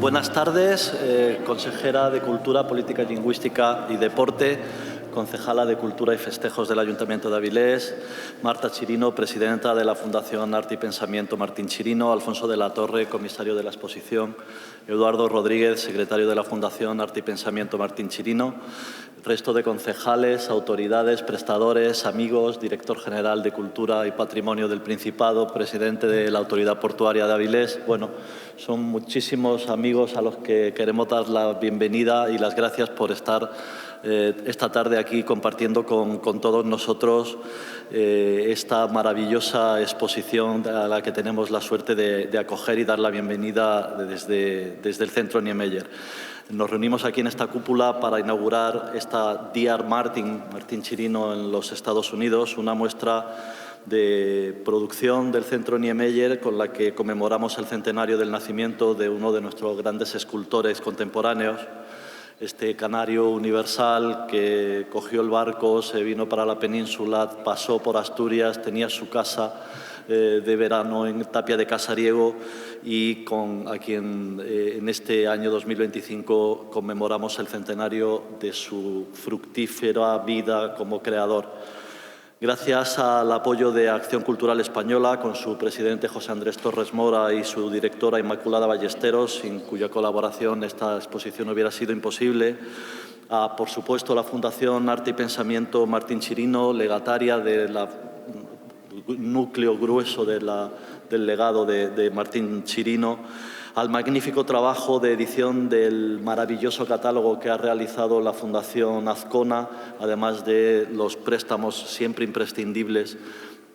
Buenas tardes, consejera de Cultura, Política Lingüística y Deporte, concejala de Cultura y Festejos del Ayuntamiento de Avilés, Marta Chirino, presidenta de la Fundación Arte y Pensamiento Martín Chirino, Alfonso de la Torre, comisario de la exposición, Eduardo Rodríguez, secretario de la Fundación Arte y Pensamiento Martín Chirino, resto de concejales, autoridades, prestadores, amigos, director general de Cultura y Patrimonio del Principado, presidente de la Autoridad Portuaria de Avilés. Bueno, son muchísimos amigos a los que queremos dar la bienvenida y las gracias por estar esta tarde aquí compartiendo con todos nosotros esta maravillosa exposición a la que tenemos la suerte de acoger y dar la bienvenida desde el Centro Niemeyer. Nos reunimos aquí en esta cúpula para inaugurar esta DR Martín Chirino en los Estados Unidos, una muestra de producción del Centro Niemeyer con la que conmemoramos el centenario del nacimiento de uno de nuestros grandes escultores contemporáneos, este canario universal que cogió el barco, se vino para la península, pasó por Asturias, tenía su casa de verano en Tapia de Casariego y a quien en este año 2025 conmemoramos el centenario de su fructífera vida como creador. Gracias al apoyo de Acción Cultural Española, con su presidente José Andrés Torres Mora y su directora Inmaculada Ballesteros, sin cuya colaboración esta exposición hubiera sido imposible, por supuesto, la Fundación Arte y Pensamiento Martín Chirino, legataria del núcleo grueso del legado de Martín Chirino, al magnífico trabajo de edición del maravilloso catálogo que ha realizado la Fundación Azcona, además de los préstamos siempre imprescindibles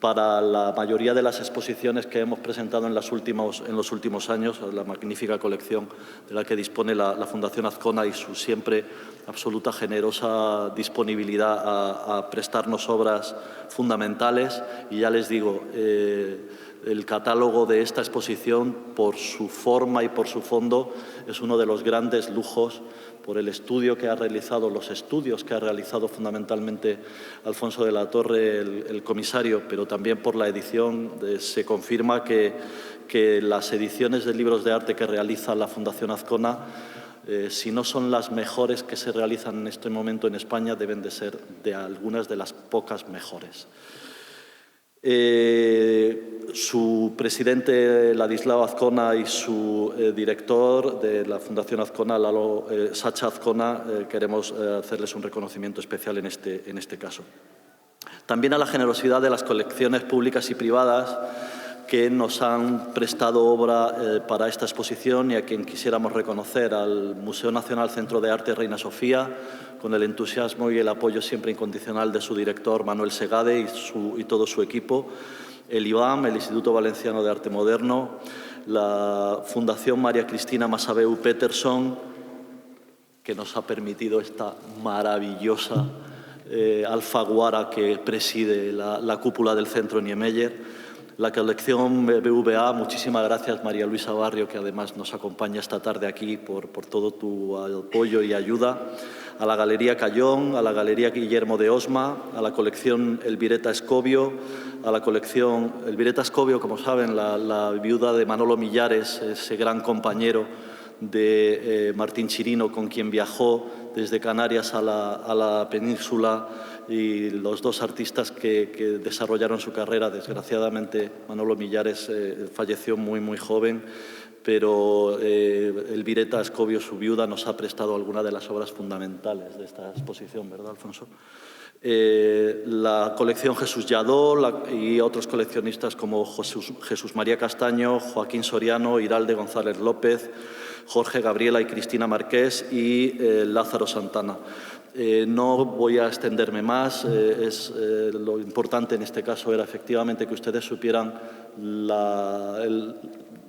para la mayoría de las exposiciones que hemos presentado en los últimos años, la magnífica colección de la que dispone la Fundación Azcona y su siempre absoluta generosa disponibilidad a prestarnos obras fundamentales. Y ya les digo, el catálogo de esta exposición, por su forma y por su fondo, es uno de los grandes lujos, por el estudio que ha realizado, los estudios que ha realizado fundamentalmente Alfonso de la Torre, el comisario, pero también por la edición. Se confirma que las ediciones de libros de arte que realiza la Fundación Azcona, si no son las mejores que se realizan en este momento en España, deben de ser de algunas de las pocas mejores. Su presidente Ladislao Azcona y su director de la Fundación Azcona, Sacha Azcona, queremos hacerles un reconocimiento especial en este caso. También a la generosidad de las colecciones públicas y privadas que nos han prestado obra para esta exposición y a quien quisiéramos reconocer: al Museo Nacional Centro de Arte Reina Sofía, con el entusiasmo y el apoyo siempre incondicional de su director Manuel Segade y todo su equipo; el IBAM, el Instituto Valenciano de Arte Moderno; la Fundación María Cristina Massabeu Peterson, que nos ha permitido esta maravillosa alfaguara que preside la cúpula del Centro Niemeyer; la colección BVA, muchísimas gracias María Luisa Barrio, que además nos acompaña esta tarde aquí, por todo tu apoyo y ayuda; a la Galería Cayón, a la Galería Guillermo de Osma, a la colección Elvireta Escobio, a la colección Elvireta Escobio, como saben, la viuda de Manolo Millares, ese gran compañero de Martín Chirino, con quien viajó desde Canarias a la península, y los dos artistas que desarrollaron su carrera. Desgraciadamente, Manolo Millares falleció muy joven, pero Elvireta Escobio, su viuda, nos ha prestado algunas de las obras fundamentales de esta exposición, ¿verdad, Alfonso? La colección Jesús Lladó y otros coleccionistas como Jesús María Castaño, Joaquín Soriano, Iralde González López, Jorge Gabriela y Cristina Marqués y Lázaro Santana. No voy a extenderme más. Lo importante en este caso era efectivamente que ustedes supieran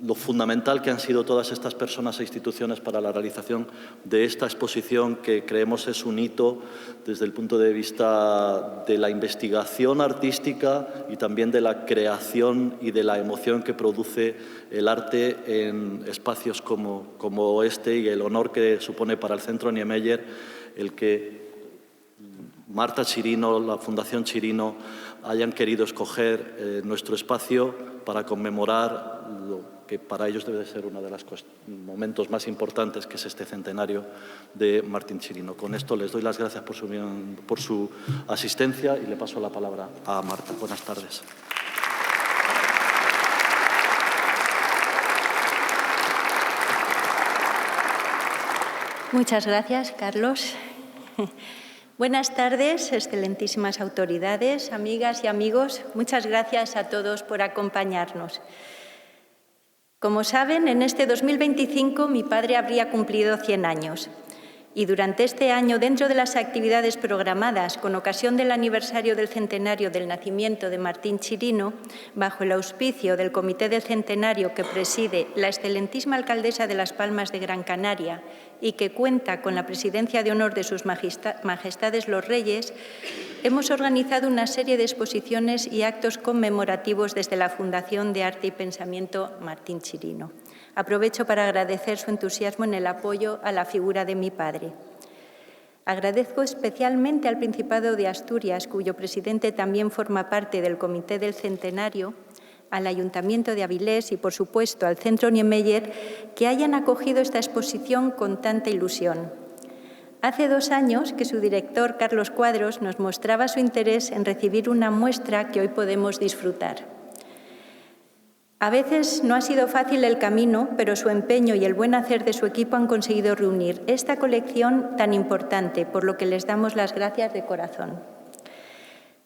lo fundamental que han sido todas estas personas e instituciones para la realización de esta exposición, que creemos es un hito desde el punto de vista de la investigación artística y también de la creación y de la emoción que produce el arte en espacios como este, y el honor que supone para el Centro Niemeyer el que Marta Chirino, la Fundación Chirino, hayan querido escoger nuestro espacio para conmemorar lo que para ellos debe de ser uno de los momentos más importantes, que es este centenario de Martín Chirino. Con esto les doy las gracias por su asistencia y le paso la palabra a Marta. Buenas tardes. Muchas gracias, Carlos. Buenas tardes, excelentísimas autoridades, amigas y amigos. Muchas gracias a todos por acompañarnos. Como saben, en este 2025 mi padre habría cumplido 100 años. Y durante este año, dentro de las actividades programadas con ocasión del aniversario del centenario del nacimiento de Martín Chirino, bajo el auspicio del Comité del Centenario que preside la excelentísima alcaldesa de Las Palmas de Gran Canaria y que cuenta con la presidencia de honor de sus majestades los Reyes, hemos organizado una serie de exposiciones y actos conmemorativos desde la Fundación de Arte y Pensamiento Martín Chirino. Aprovecho para agradecer su entusiasmo en el apoyo a la figura de mi padre. Agradezco especialmente al Principado de Asturias, cuyo presidente también forma parte del Comité del Centenario, al Ayuntamiento de Avilés y, por supuesto, al Centro Niemeyer, que hayan acogido esta exposición con tanta ilusión. Hace 2 años que su director, Carlos Cuadros, nos mostraba su interés en recibir una muestra que hoy podemos disfrutar. A veces no ha sido fácil el camino, pero su empeño y el buen hacer de su equipo han conseguido reunir esta colección tan importante, por lo que les damos las gracias de corazón.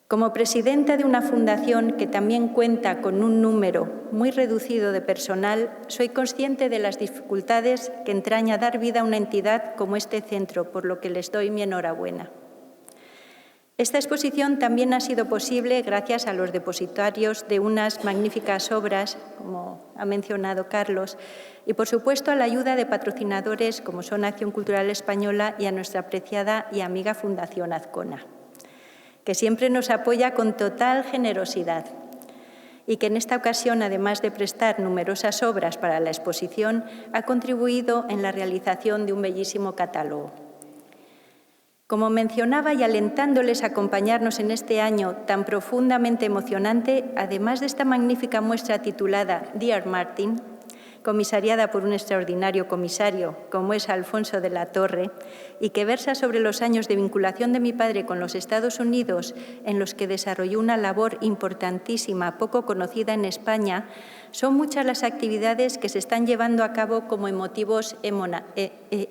Como presidenta de una fundación que también cuenta con un número muy reducido de personal, soy consciente de las dificultades que entraña dar vida a una entidad como este centro, por lo que les doy mi enhorabuena. Esta exposición también ha sido posible gracias a los depositarios de unas magníficas obras, como ha mencionado Carlos, y por supuesto a la ayuda de patrocinadores como son Acción Cultural Española y a nuestra apreciada y amiga Fundación Azcona, que siempre nos apoya con total generosidad y que en esta ocasión, además de prestar numerosas obras para la exposición, ha contribuido en la realización de un bellísimo catálogo. Como mencionaba y alentándoles a acompañarnos en este año tan profundamente emocionante, además de esta magnífica muestra titulada Dear Martin, comisariada por un extraordinario comisario como es Alfonso de la Torre y que versa sobre los años de vinculación de mi padre con los Estados Unidos en los que desarrolló una labor importantísima, poco conocida en España, son muchas las actividades que se están llevando a cabo como emotivos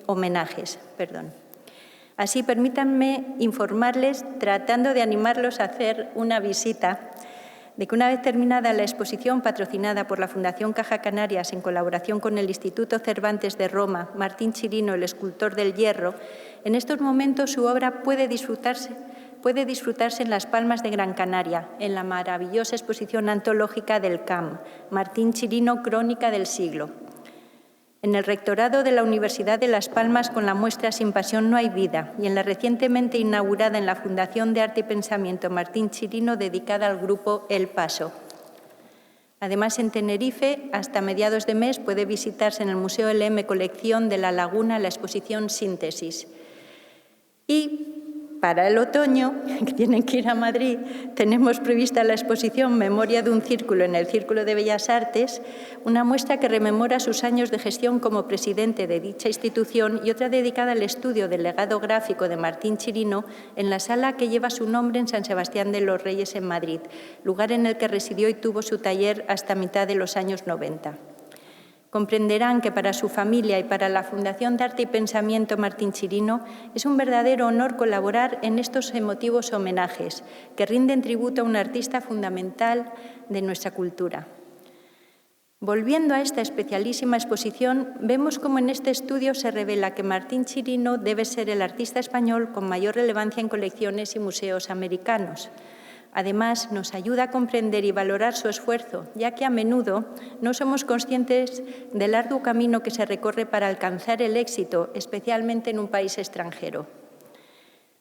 homenajes. Así, permítanme informarles, tratando de animarlos a hacer una visita, de que una vez terminada la exposición patrocinada por la Fundación Caja Canarias en colaboración con el Instituto Cervantes de Roma, Martín Chirino, el escultor del hierro, en estos momentos su obra puede disfrutarse en Las Palmas de Gran Canaria, en la maravillosa exposición antológica del CAM, Martín Chirino, Crónica del Siglo. En el rectorado de la Universidad de Las Palmas con la muestra Sin pasión no hay vida y en la recientemente inaugurada en la Fundación de Arte y Pensamiento Martín Chirino dedicada al grupo El Paso. Además, en Tenerife, hasta mediados de mes puede visitarse en el Museo LM Colección de La Laguna la exposición Síntesis. Y para el otoño, que tienen que ir a Madrid, tenemos prevista la exposición Memoria de un Círculo en el Círculo de Bellas Artes, una muestra que rememora sus años de gestión como presidente de dicha institución y otra dedicada al estudio del legado gráfico de Martín Chirino en la sala que lleva su nombre en San Sebastián de los Reyes en Madrid, lugar en el que residió y tuvo su taller hasta mitad de los años 90. Comprenderán que para su familia y para la Fundación de Arte y Pensamiento Martín Chirino es un verdadero honor colaborar en estos emotivos homenajes que rinden tributo a un artista fundamental de nuestra cultura. Volviendo a esta especialísima exposición, vemos cómo en este estudio se revela que Martín Chirino debe ser el artista español con mayor relevancia en colecciones y museos americanos. Además, nos ayuda a comprender y valorar su esfuerzo, ya que a menudo no somos conscientes del arduo camino que se recorre para alcanzar el éxito, especialmente en un país extranjero.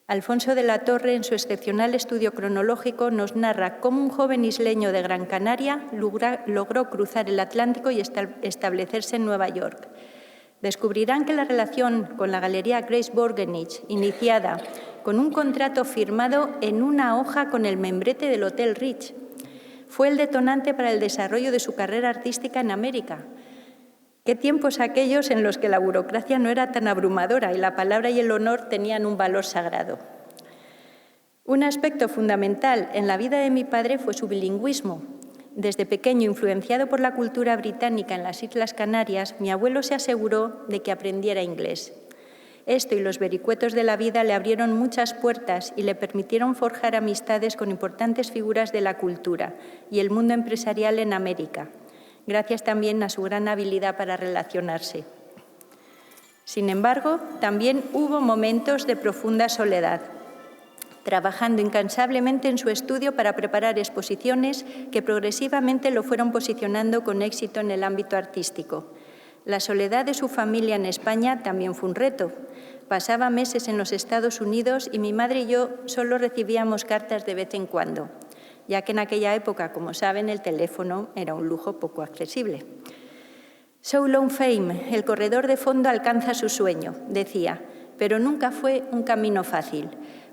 Alfonso de la Torre, en su excepcional estudio cronológico, nos narra cómo un joven isleño de Gran Canaria logró cruzar el Atlántico y establecerse en Nueva York. Descubrirán que la relación con la Galería Grace Borgenich, iniciada con un contrato firmado en una hoja con el membrete del Hotel Rich, fue el detonante para el desarrollo de su carrera artística en América, Qué tiempos aquellos en los que la burocracia no era tan abrumadora y la palabra y el honor tenían un valor sagrado. Un aspecto fundamental en la vida de mi padre fue su bilingüismo. Desde pequeño, influenciado por la cultura británica en las Islas Canarias, mi abuelo se aseguró de que aprendiera inglés. Esto y los vericuetos de la vida le abrieron muchas puertas y le permitieron forjar amistades con importantes figuras de la cultura y el mundo empresarial en América, gracias también a su gran habilidad para relacionarse. Sin embargo, también hubo momentos de profunda soledad, trabajando incansablemente en su estudio para preparar exposiciones que progresivamente lo fueron posicionando con éxito en el ámbito artístico. La soledad de su familia en España también fue un reto. Pasaba meses en los Estados Unidos y mi madre y yo solo recibíamos cartas de vez en cuando, ya que en aquella época, como saben, el teléfono era un lujo poco accesible. So long fame, el corredor de fondo alcanza su sueño, decía, pero nunca fue un camino fácil.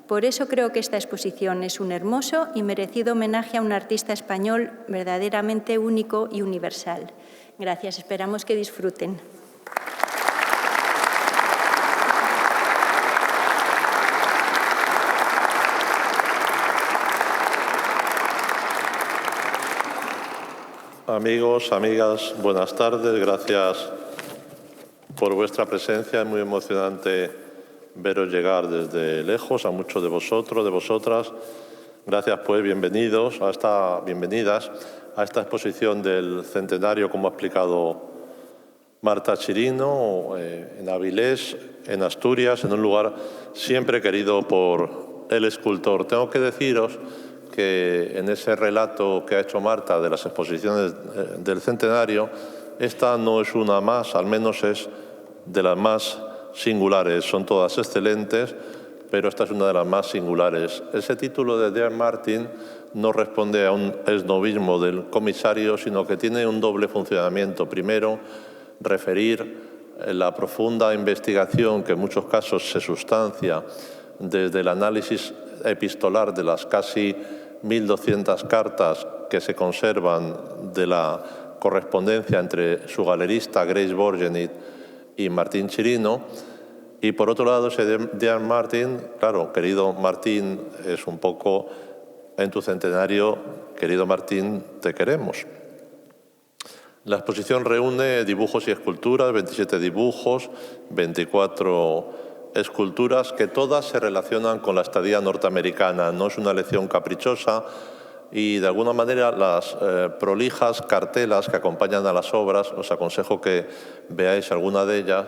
Por eso creo que esta exposición es un hermoso y merecido homenaje a un artista español verdaderamente único y universal. Gracias, esperamos que disfruten. Amigos, amigas, buenas tardes. Gracias por vuestra presencia. Es muy emocionante veros llegar desde lejos, a muchos de vosotros, de vosotras. Gracias, pues, bienvenidas a esta exposición del centenario, como ha explicado Marta Chirino, en Avilés, en Asturias, en un lugar siempre querido por el escultor. Tengo que deciros que en ese relato que ha hecho Marta de las exposiciones del centenario, esta no es una más, al menos es de las más singulares. Son todas excelentes, pero esta es una de las más singulares. Ese título de Dean Martin no responde a un esnovismo del comisario, sino que tiene un doble funcionamiento. Primero, referir la profunda investigación que en muchos casos se sustancia desde el análisis epistolar de las casi 1.200 cartas que se conservan de la correspondencia entre su galerista Grace Borgenit y Martín Chirino. Y por otro lado, ese Dean Martin, claro, querido Martín, es un poco en tu centenario, querido Martín, te queremos. La exposición reúne dibujos y esculturas, 27 dibujos, 24 esculturas que todas se relacionan con la estadía norteamericana. No es una elección caprichosa y, de alguna manera, las prolijas cartelas que acompañan a las obras, os aconsejo que veáis alguna de ellas,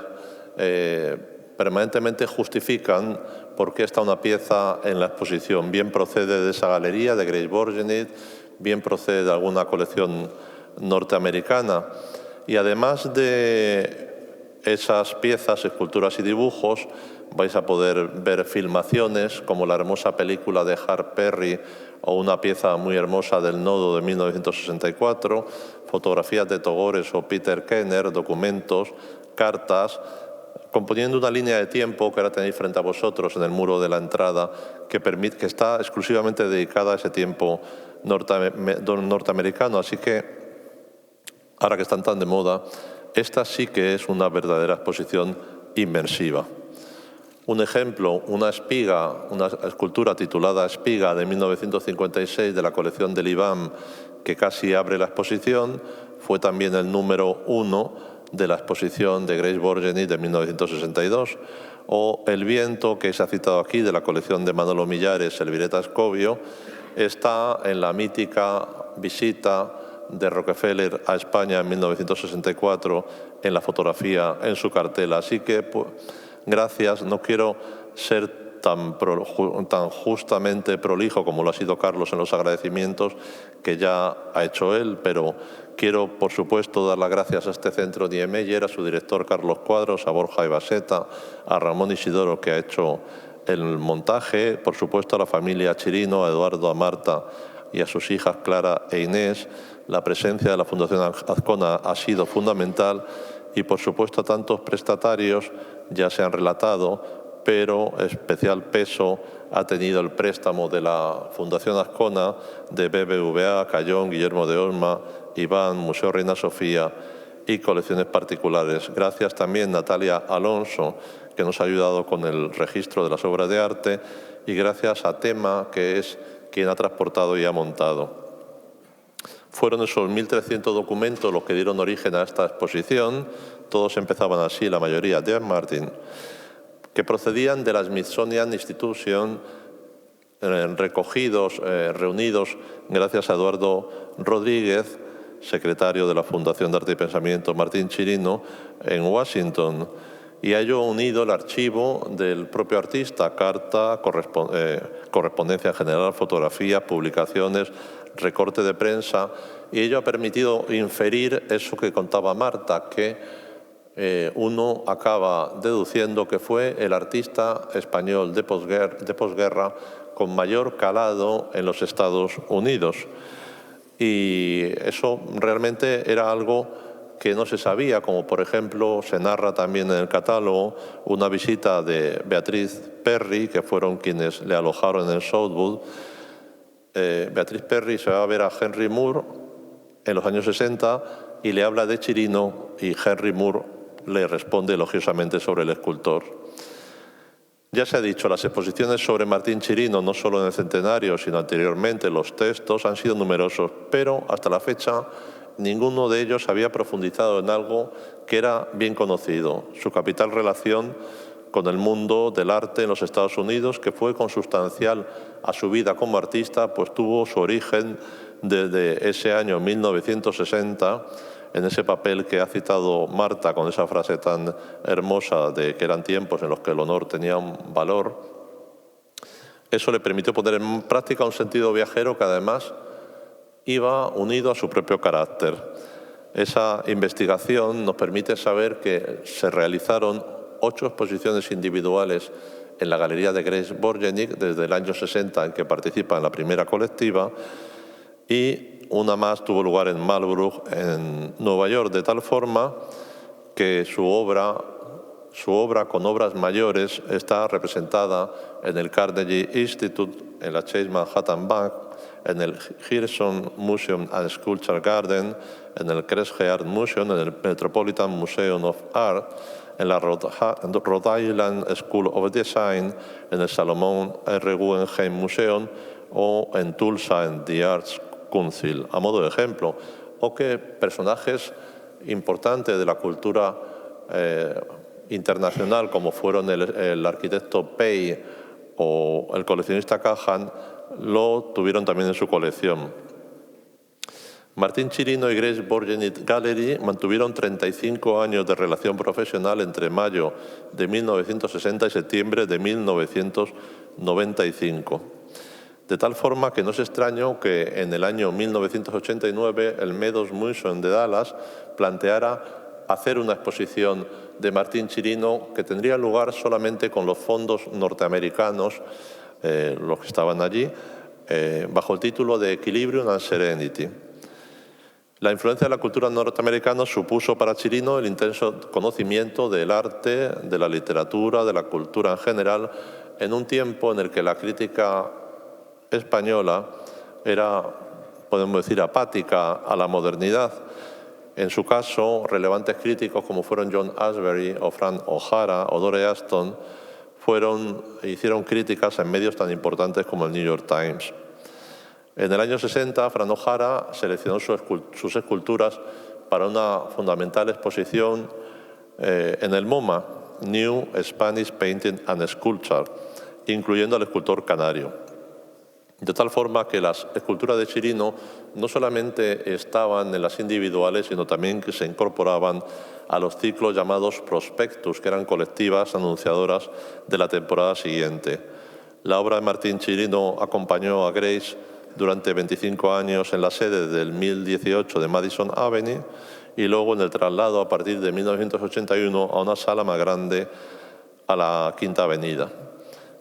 permanentemente justifican por qué está una pieza en la exposición. Bien procede de esa galería de Grace Borgenit, bien procede de alguna colección norteamericana. Y además de esas piezas, esculturas y dibujos, vais a poder ver filmaciones como la hermosa película de Hart Perry o una pieza muy hermosa del Nodo de 1964, fotografías de Togores o Peter Kenner, documentos, cartas, componiendo una línea de tiempo que ahora tenéis frente a vosotros en el muro de la entrada, que está exclusivamente dedicada a ese tiempo norteamericano. Así que, ahora que están tan de moda, esta sí que es una verdadera exposición inmersiva. Un ejemplo, una espiga, una escultura titulada Espiga de 1956 de la colección del IBAM, que casi abre la exposición, fue también el número 1 de la exposición de Grace Borgenit de 1962, o El viento, que se ha citado aquí, de la colección de Manolo Millares, Elvireta Escobio, está en la mítica visita de Rockefeller a España en 1964 en la fotografía en su cartela. Así que, pues, gracias. No quiero ser tan justamente prolijo como lo ha sido Carlos en los agradecimientos que ya ha hecho él, pero quiero, por supuesto, dar las gracias a este centro Niemeyer, a su director Carlos Cuadros, a Borja Ibaseta, a Ramón Isidoro, que ha hecho el montaje, por supuesto a la familia Chirino, a Eduardo, a Marta y a sus hijas Clara e Inés. La presencia de la Fundación Azcona ha sido fundamental y, por supuesto, a tantos prestatarios ya se han relatado, pero especial peso ha tenido el préstamo de la Fundación Azcona, de BBVA, Cayón, Guillermo de Olma, Iván, Museo Reina Sofía y colecciones particulares. Gracias también Natalia Alonso, que nos ha ayudado con el registro de las obras de arte, y gracias a Tema, que es quien ha transportado y ha montado. Fueron esos 1.300 documentos los que dieron origen a esta exposición. Todos empezaban así, la mayoría de Martin, que procedían de la Smithsonian Institution, recogidos, reunidos gracias a Eduardo Rodríguez, secretario de la Fundación de Arte y Pensamiento Martín Chirino, en Washington, y a ello unido el archivo del propio artista, carta, correspondencia en general, fotografías, publicaciones, recorte de prensa, y ello ha permitido inferir eso que contaba Marta, que uno acaba deduciendo que fue el artista español de posguerra con mayor calado en los Estados Unidos. Y eso realmente era algo que no se sabía, como por ejemplo se narra también en el catálogo una visita de Beatriz Perry, que fueron quienes le alojaron en el Southwood. Beatriz Perry se va a ver a Henry Moore en los años 60 y le habla de Chirino, y Henry Moore le responde elogiosamente sobre el escultor. Ya se ha dicho, las exposiciones sobre Martín Chirino, no solo en el centenario, sino anteriormente, los textos han sido numerosos, pero hasta la fecha ninguno de ellos había profundizado en algo que era bien conocido, su capital relación con el mundo del arte en los Estados Unidos, que fue consustancial a su vida como artista, pues tuvo su origen desde ese año 1960, en ese papel que ha citado Marta con esa frase tan hermosa de que eran tiempos en los que el honor tenía un valor. Eso le permitió poner en práctica un sentido viajero que además iba unido a su propio carácter. Esa investigación nos permite saber que se realizaron 8 exposiciones individuales en la Galería de Grace Borgenick desde el año 60, en que participa en la primera colectiva, y una más tuvo lugar en Marlborough, en Nueva York, de tal forma que su obra con obras mayores está representada en el Carnegie Institute, en la Chase Manhattan Bank, en el Hirshhorn Museum and Sculpture Garden, en el Kresge Art Museum, en el Metropolitan Museum of Art, en la Rhode Island School of Design, en el Salomon R. Guggenheim Museum o en Tulsa en The Arts Council, a modo de ejemplo. O que personajes importantes de la cultura internacional, como fueron el arquitecto Pei o el coleccionista Cahan, lo tuvieron también en su colección. Martín Chirino y Grace Borgenick Gallery mantuvieron 35 años de relación profesional entre mayo de 1960 y septiembre de 1995. De tal forma que no es extraño que en el año 1989 el Meadows Museum de Dallas planteara hacer una exposición de Martín Chirino que tendría lugar solamente con los fondos norteamericanos, los que estaban allí, bajo el título de Equilibrium and Serenity. La influencia de la cultura norteamericana supuso para Chirino el intenso conocimiento del arte, de la literatura, de la cultura en general, en un tiempo en el que la crítica española era, podemos decir, apática a la modernidad. En su caso, relevantes críticos como fueron John Ashbery o Frank O'Hara o Dore Aston hicieron críticas en medios tan importantes como el New York Times. En el año 60, Frank O'Hara seleccionó sus esculturas para una fundamental exposición en el MoMA, New Spanish Painting and Sculpture, incluyendo al escultor canario. De tal forma que las esculturas de Chirino no solamente estaban en las individuales, sino también que se incorporaban a los ciclos llamados prospectus, que eran colectivas anunciadoras de la temporada siguiente. La obra de Martín Chirino acompañó a Grace durante 25 años en la sede del 1018 de Madison Avenue y luego en el traslado a partir de 1981 a una sala más grande a la Quinta Avenida.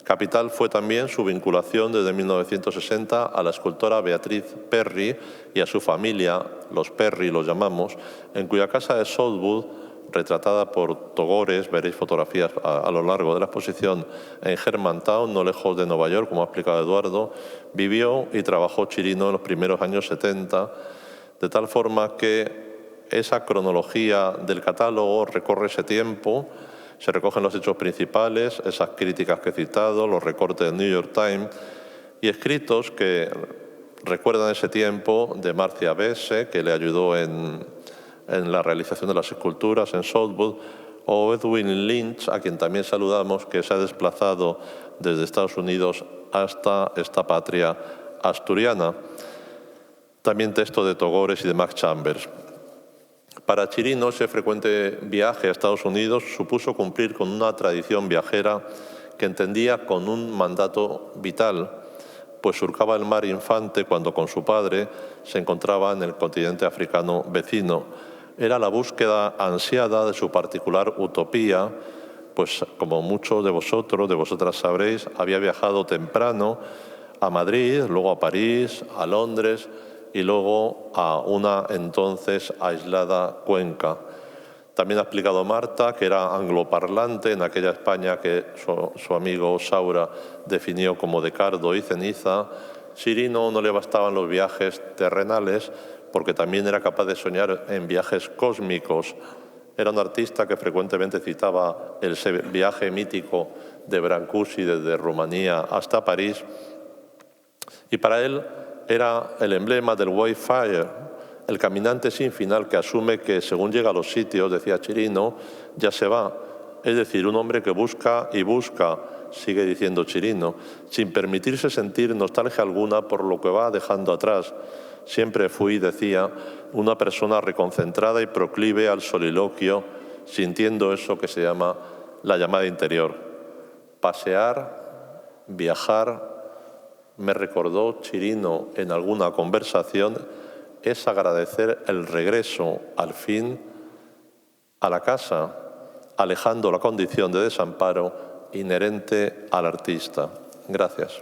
Capital fue también su vinculación desde 1960 a la escultora Beatriz Perry y a su familia, los Perry los llamamos, en cuya casa de Southwood, retratada por Togores, veréis fotografías a lo largo de la exposición, en Germantown, no lejos de Nueva York, como ha explicado Eduardo, vivió y trabajó Chirino en los primeros años 70, de tal forma que esa cronología del catálogo recorre ese tiempo, se recogen los hechos principales, esas críticas que he citado, los recortes del New York Times y escritos que recuerdan ese tiempo de Marcia Besse, que le ayudó en la realización de las esculturas en Southwood, o Edwin Lynch, a quien también saludamos, que se ha desplazado desde Estados Unidos hasta esta patria asturiana. También texto de Togores y de Max Chambers. Para Chirino, ese frecuente viaje a Estados Unidos supuso cumplir con una tradición viajera que entendía con un mandato vital, pues surcaba el mar Infante cuando con su padre se encontraba en el continente africano vecino. Era la búsqueda ansiada de su particular utopía, pues como muchos de vosotros, de vosotras sabréis, había viajado temprano a Madrid, luego a París, a Londres y luego a una entonces aislada Cuenca. También ha explicado Marta que era angloparlante en aquella España que su amigo Saura definió como de cardo y ceniza. Chirino no le bastaban los viajes terrenales porque también era capaz de soñar en viajes cósmicos. Era un artista que frecuentemente citaba el viaje mítico de Brancusi desde Rumanía hasta París. Y para él era el emblema del wayfarer, el caminante sin final que asume que según llega a los sitios, decía Chirino, ya se va. Es decir, un hombre que busca y busca, sigue diciendo Chirino, sin permitirse sentir nostalgia alguna por lo que va dejando atrás. Siempre fui, decía, una persona reconcentrada y proclive al soliloquio, sintiendo eso que se llama la llamada interior. Pasear, viajar, me recordó Chirino en alguna conversación, es agradecer el regreso, al fin, a la casa, alejando la condición de desamparo inherente al artista. Gracias.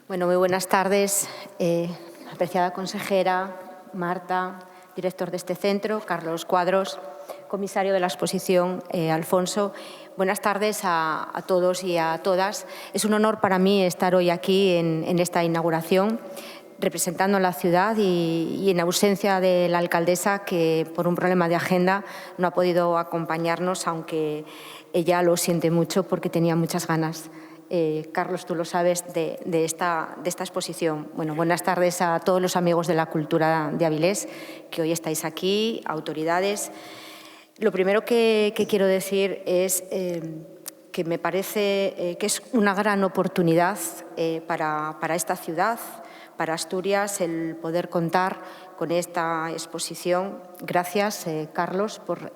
Bueno, muy buenas tardes, apreciada consejera, Marta, director de este centro, Carlos Cuadros, comisario de la exposición, Alfonso. Buenas tardes a todos y a todas. Es un honor para mí estar hoy aquí en esta inauguración, representando a la ciudad y en ausencia de la alcaldesa, que por un problema de agenda no ha podido acompañarnos, aunque ella lo siente mucho porque tenía muchas ganas. Carlos, tú lo sabes, de esta exposición. Bueno, buenas tardes a todos los amigos de la cultura de Avilés que hoy estáis aquí, autoridades. Lo primero que quiero decir es que me parece que es una gran oportunidad para esta ciudad, para Asturias, el poder contar con esta exposición. Gracias, Carlos, por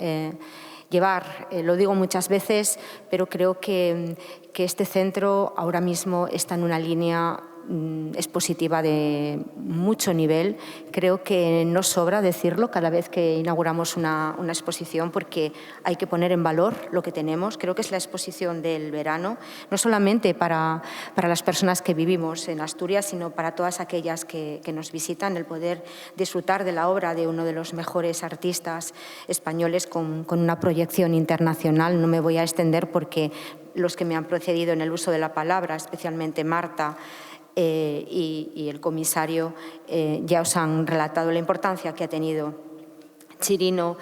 llevar, lo digo muchas veces, pero creo que este centro ahora mismo está en una línea expositiva de mucho nivel. Creo que no sobra decirlo cada vez que inauguramos una exposición, porque hay que poner en valor lo que tenemos. Creo que es la exposición del verano, no solamente para las personas que vivimos en Asturias, sino para todas aquellas que nos visitan, el poder disfrutar de la obra de uno de los mejores artistas españoles con una proyección internacional. No me voy a extender porque los que me han precedido en el uso de la palabra, especialmente Marta, y el comisario, ya os han relatado la importancia que ha tenido Chirino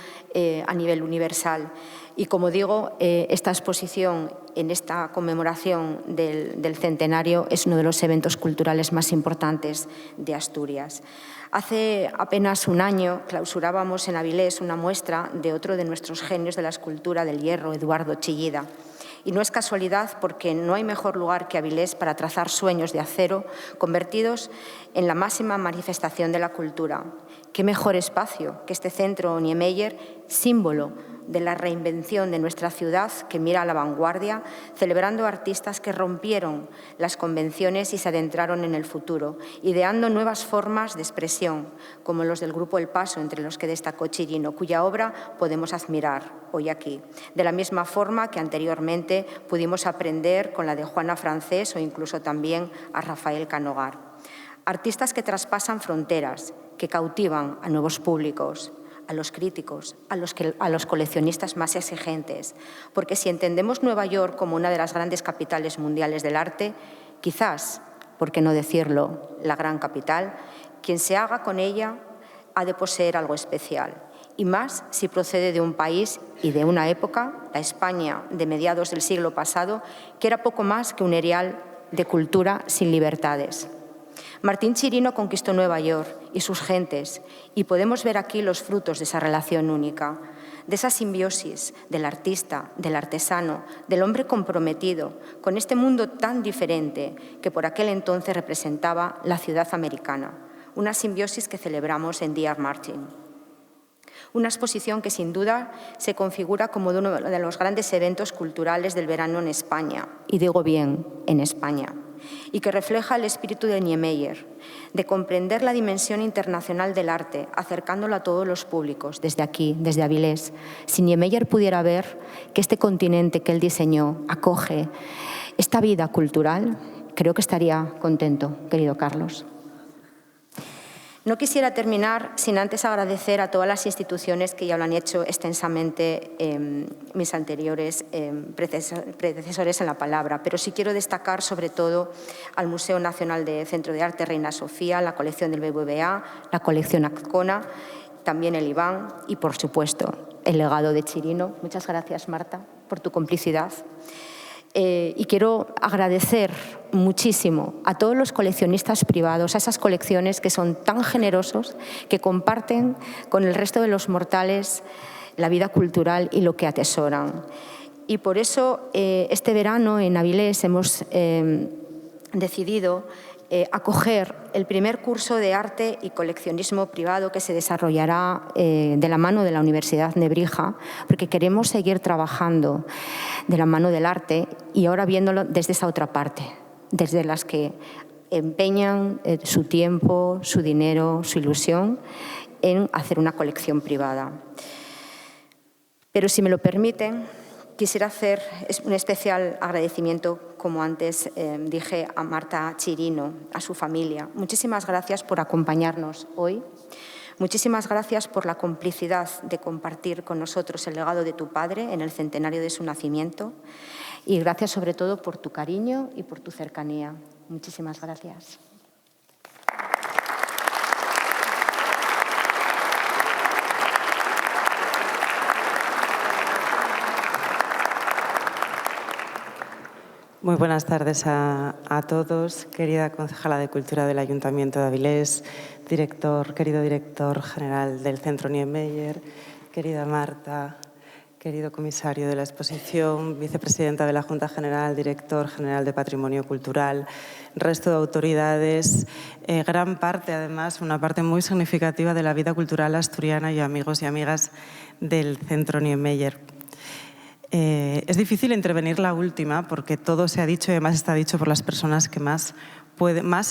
a nivel universal. Y como digo, esta exposición en esta conmemoración del centenario es uno de los eventos culturales más importantes de Asturias. Hace apenas un año clausurábamos en Avilés una muestra de otro de nuestros genios de la escultura del hierro, Eduardo Chillida. Y no es casualidad, porque no hay mejor lugar que Avilés para trazar sueños de acero convertidos en la máxima manifestación de la cultura. ¿Qué mejor espacio que este centro Niemeyer, símbolo de la reinvención de nuestra ciudad, que mira a la vanguardia, celebrando artistas que rompieron las convenciones y se adentraron en el futuro, ideando nuevas formas de expresión, como los del Grupo El Paso, entre los que destacó Chirino, cuya obra podemos admirar hoy aquí. De la misma forma que anteriormente pudimos aprender con la de Juana Francés o incluso también a Rafael Canogar. Artistas que traspasan fronteras, que cautivan a nuevos públicos. a los críticos, a los coleccionistas más exigentes, porque si entendemos Nueva York como una de las grandes capitales mundiales del arte, quizás, por qué no decirlo, la gran capital, quien se haga con ella ha de poseer algo especial, y más si procede de un país y de una época, la España de mediados del siglo pasado, que era poco más que un erial de cultura sin libertades. Martín Chirino conquistó Nueva York y sus gentes, y podemos ver aquí los frutos de esa relación única, de esa simbiosis del artista, del artesano, del hombre comprometido con este mundo tan diferente que por aquel entonces representaba la ciudad americana, una simbiosis que celebramos en D.R. Martin. Una exposición que sin duda se configura como uno de los grandes eventos culturales del verano en España, y digo bien, en España, y que refleja el espíritu de Niemeyer, de comprender la dimensión internacional del arte, acercándolo a todos los públicos, desde aquí, desde Avilés. Si Niemeyer pudiera ver que este continente que él diseñó acoge esta vida cultural, creo que estaría contento, querido Carlos. No quisiera terminar sin antes agradecer a todas las instituciones que ya lo han hecho extensamente mis anteriores predecesores en la palabra, pero sí quiero destacar sobre todo al Museo Nacional de Centro de Arte Reina Sofía, la colección del BBVA, la colección Azcona, también el Iván y, por supuesto, el legado de Chirino. Muchas gracias, Marta, por tu complicidad. Y quiero agradecer muchísimo a todos los coleccionistas privados, a esas colecciones que son tan generosos, que comparten con el resto de los mortales la vida cultural y lo que atesoran. Y por eso este verano en Avilés hemos decidido acoger el primer curso de arte y coleccionismo privado que se desarrollará de la mano de la Universidad Nebrija, porque queremos seguir trabajando de la mano del arte y ahora viéndolo desde esa otra parte, desde las que empeñan su tiempo, su dinero, su ilusión en hacer una colección privada. Pero si me lo permiten, quisiera hacer un especial agradecimiento, como antes dije, a Marta Chirino, a su familia. Muchísimas gracias por acompañarnos hoy. Muchísimas gracias por la complicidad de compartir con nosotros el legado de tu padre en el centenario de su nacimiento. Y gracias sobre todo por tu cariño y por tu cercanía. Muchísimas gracias. Muy buenas tardes a todos. Querida concejala de Cultura del Ayuntamiento de Avilés, querido director general del Centro Niemeyer, querida Marta, querido comisario de la exposición, vicepresidenta de la Junta General, director general de Patrimonio Cultural, resto de autoridades, gran parte, además, una parte muy significativa de la vida cultural asturiana y amigos y amigas del Centro Niemeyer. Es difícil intervenir la última porque todo se ha dicho y además está dicho por las personas que más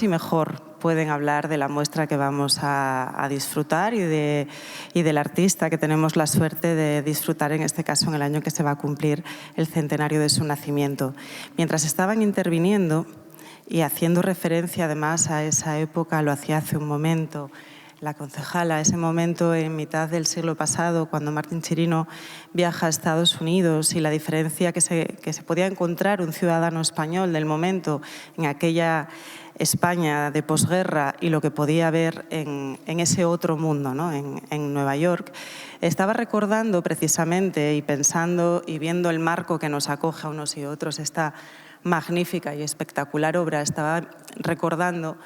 y mejor pueden hablar de la muestra que vamos a disfrutar y del artista que tenemos la suerte de disfrutar en este caso en el año que se va a cumplir el centenario de su nacimiento. Mientras estaban interviniendo y haciendo referencia además a esa época, lo hacía hace un momento la concejala, ese momento en mitad del siglo pasado, cuando Martín Chirino viaja a Estados Unidos y la diferencia que se podía encontrar un ciudadano español del momento en aquella España de posguerra y lo que podía ver en ese otro mundo, ¿no? en Nueva York, estaba recordando precisamente y pensando y viendo el marco que nos acoge a unos y otros, esta magnífica y espectacular obra, estaba recordando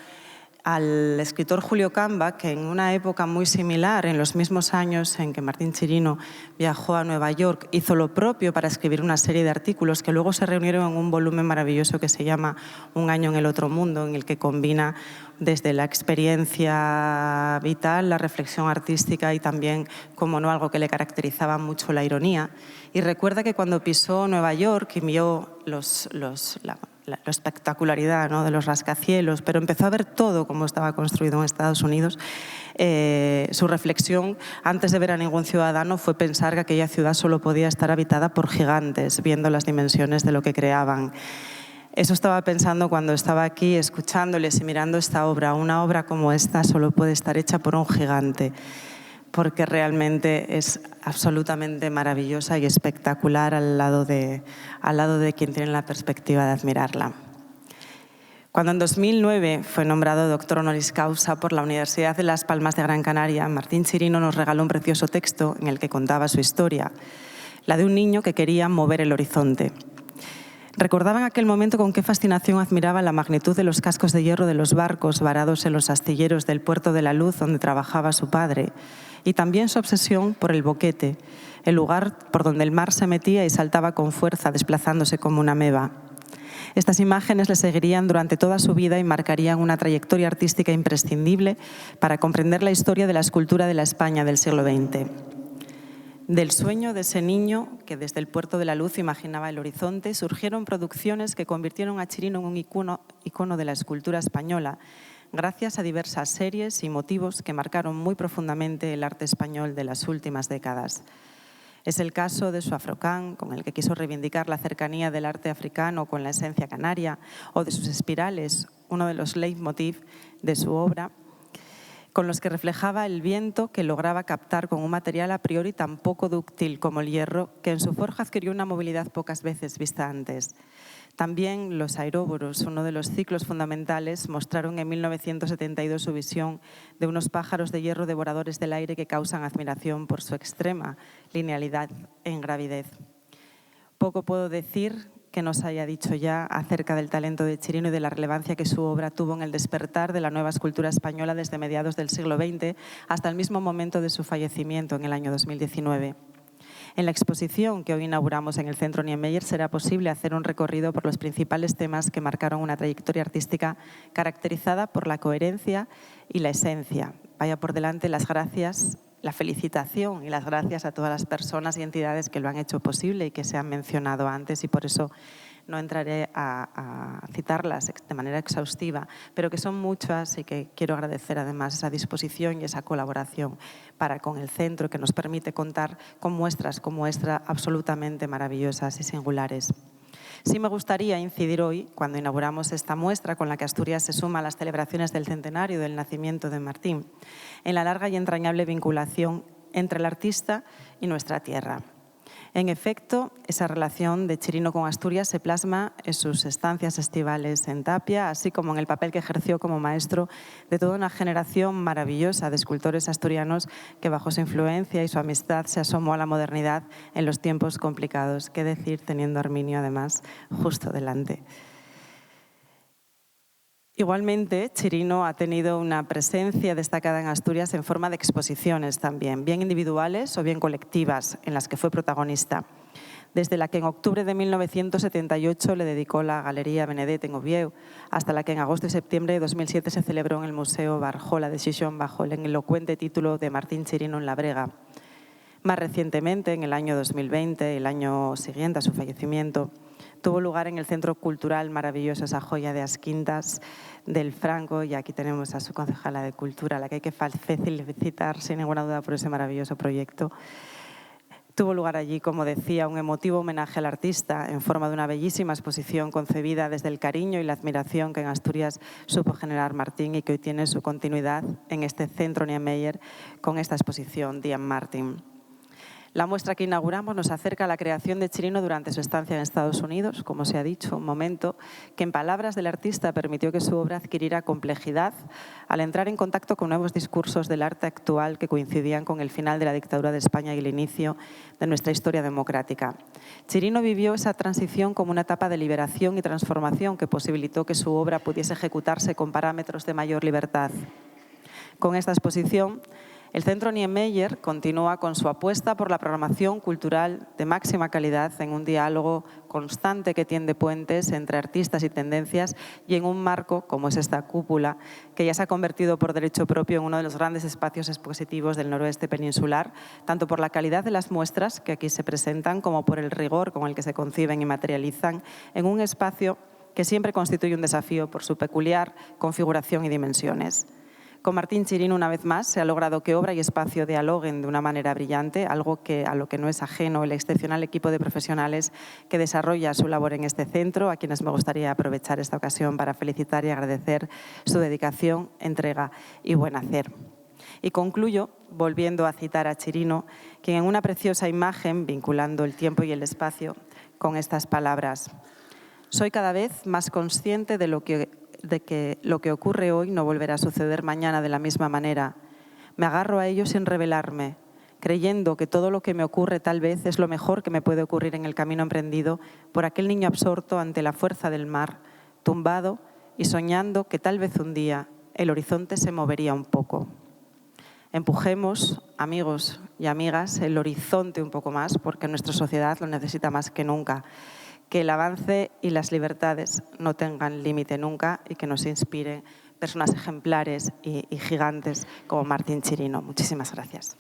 al escritor Julio Camba, que en una época muy similar, en los mismos años en que Martín Chirino viajó a Nueva York, hizo lo propio para escribir una serie de artículos que luego se reunieron en un volumen maravilloso que se llama Un año en el otro mundo, en el que combina desde la experiencia vital, la reflexión artística y también, como no, algo que le caracterizaba mucho, la ironía. Y recuerda que cuando pisó Nueva York y vio la espectacularidad, ¿no?, de los rascacielos, pero empezó a ver todo como estaba construido en Estados Unidos, su reflexión, antes de ver a ningún ciudadano, fue pensar que aquella ciudad solo podía estar habitada por gigantes, viendo las dimensiones de lo que creaban. Eso estaba pensando cuando estaba aquí, escuchándoles y mirando esta obra. Una obra como esta solo puede estar hecha por un gigante. porque realmente es absolutamente maravillosa y espectacular al lado de quien tiene la perspectiva de admirarla. Cuando en 2009 fue nombrado doctor honoris causa por la Universidad de Las Palmas de Gran Canaria, Martín Chirino nos regaló un precioso texto en el que contaba su historia, la de un niño que quería mover el horizonte. Recordaba en aquel momento con qué fascinación admiraba la magnitud de los cascos de hierro de los barcos varados en los astilleros del Puerto de la Luz donde trabajaba su padre, y también su obsesión por el boquete, el lugar por donde el mar se metía y saltaba con fuerza, desplazándose como una ameba. Estas imágenes le seguirían durante toda su vida y marcarían una trayectoria artística imprescindible para comprender la historia de la escultura de la España del siglo XX. Del sueño de ese niño, que desde el Puerto de la Luz imaginaba el horizonte, surgieron producciones que convirtieron a Chirino en un icono de la escultura española, gracias a diversas series y motivos que marcaron muy profundamente el arte español de las últimas décadas. Es el caso de su Afrocán, con el que quiso reivindicar la cercanía del arte africano con la esencia canaria, o de sus espirales, uno de los leitmotiv de su obra, con los que reflejaba el viento que lograba captar con un material a priori tan poco dúctil como el hierro, que en su forja adquirió una movilidad pocas veces vista antes. También los aeróboros, uno de los ciclos fundamentales, mostraron en 1972 su visión de unos pájaros de hierro devoradores del aire que causan admiración por su extrema linealidad en gravidez. Poco puedo decir que nos haya dicho ya acerca del talento de Chirino y de la relevancia que su obra tuvo en el despertar de la nueva escultura española desde mediados del siglo XX hasta el mismo momento de su fallecimiento en el año 2019. En la exposición que hoy inauguramos en el Centro Niemeyer será posible hacer un recorrido por los principales temas que marcaron una trayectoria artística caracterizada por la coherencia y la esencia. Vaya por delante las gracias, la felicitación y las gracias a todas las personas y entidades que lo han hecho posible y que se han mencionado antes, y por eso no entraré a citarlas de manera exhaustiva, pero que son muchas y que quiero agradecer además esa disposición y esa colaboración para con el centro, que nos permite contar con muestras como esta absolutamente maravillosas y singulares. Sí me gustaría incidir hoy, cuando inauguramos esta muestra con la que Asturias se suma a las celebraciones del centenario del nacimiento de Martín, en la larga y entrañable vinculación entre el artista y nuestra tierra. En efecto, esa relación de Chirino con Asturias se plasma en sus estancias estivales en Tapia, así como en el papel que ejerció como maestro de toda una generación maravillosa de escultores asturianos que bajo su influencia y su amistad se asomó a la modernidad en los tiempos complicados. Qué decir teniendo a Arminio además justo delante. Igualmente, Chirino ha tenido una presencia destacada en Asturias en forma de exposiciones también, bien individuales o bien colectivas, en las que fue protagonista. Desde la que en octubre de 1978 le dedicó la Galería Benedet en Oviedo, hasta la que en agosto y septiembre de 2007 se celebró en el Museo Barjola de Xixón bajo el elocuente título de Martín Chirino en la Brega. Más recientemente, en el año 2020, el año siguiente a su fallecimiento, tuvo lugar en el Centro Cultural maravilloso, esa joya de As Quintas del Franco, y aquí tenemos a su concejala de Cultura, a la que hay que felicitar sin ninguna duda por ese maravilloso proyecto. Tuvo lugar allí, como decía, un emotivo homenaje al artista en forma de una bellísima exposición concebida desde el cariño y la admiración que en Asturias supo generar Martín y que hoy tiene su continuidad en este Centro Niemeyer con esta exposición Dean Martin. La muestra que inauguramos nos acerca a la creación de Chirino durante su estancia en Estados Unidos, como se ha dicho, un momento que en palabras del artista permitió que su obra adquiriera complejidad al entrar en contacto con nuevos discursos del arte actual que coincidían con el final de la dictadura de España y el inicio de nuestra historia democrática. Chirino vivió esa transición como una etapa de liberación y transformación que posibilitó que su obra pudiese ejecutarse con parámetros de mayor libertad. Con esta exposición, el Centro Niemeyer continúa con su apuesta por la programación cultural de máxima calidad en un diálogo constante que tiende puentes entre artistas y tendencias y en un marco, como es esta cúpula, que ya se ha convertido por derecho propio en uno de los grandes espacios expositivos del noroeste peninsular, tanto por la calidad de las muestras que aquí se presentan como por el rigor con el que se conciben y materializan en un espacio que siempre constituye un desafío por su peculiar configuración y dimensiones. Con Martín Chirino, una vez más, se ha logrado que obra y espacio dialoguen de una manera brillante, algo a lo que no es ajeno el excepcional equipo de profesionales que desarrolla su labor en este centro, a quienes me gustaría aprovechar esta ocasión para felicitar y agradecer su dedicación, entrega y buen hacer. Y concluyo volviendo a citar a Chirino, quien en una preciosa imagen, vinculando el tiempo y el espacio, con estas palabras: soy cada vez más consciente de que lo que ocurre hoy no volverá a suceder mañana de la misma manera. Me agarro a ello sin rebelarme, creyendo que todo lo que me ocurre tal vez es lo mejor que me puede ocurrir en el camino emprendido por aquel niño absorto ante la fuerza del mar, tumbado y soñando que tal vez un día el horizonte se movería un poco. Empujemos, amigos y amigas, el horizonte un poco más, porque nuestra sociedad lo necesita más que nunca. Que el avance y las libertades no tengan límite nunca y que nos inspiren personas ejemplares y gigantes como Martín Chirino. Muchísimas gracias.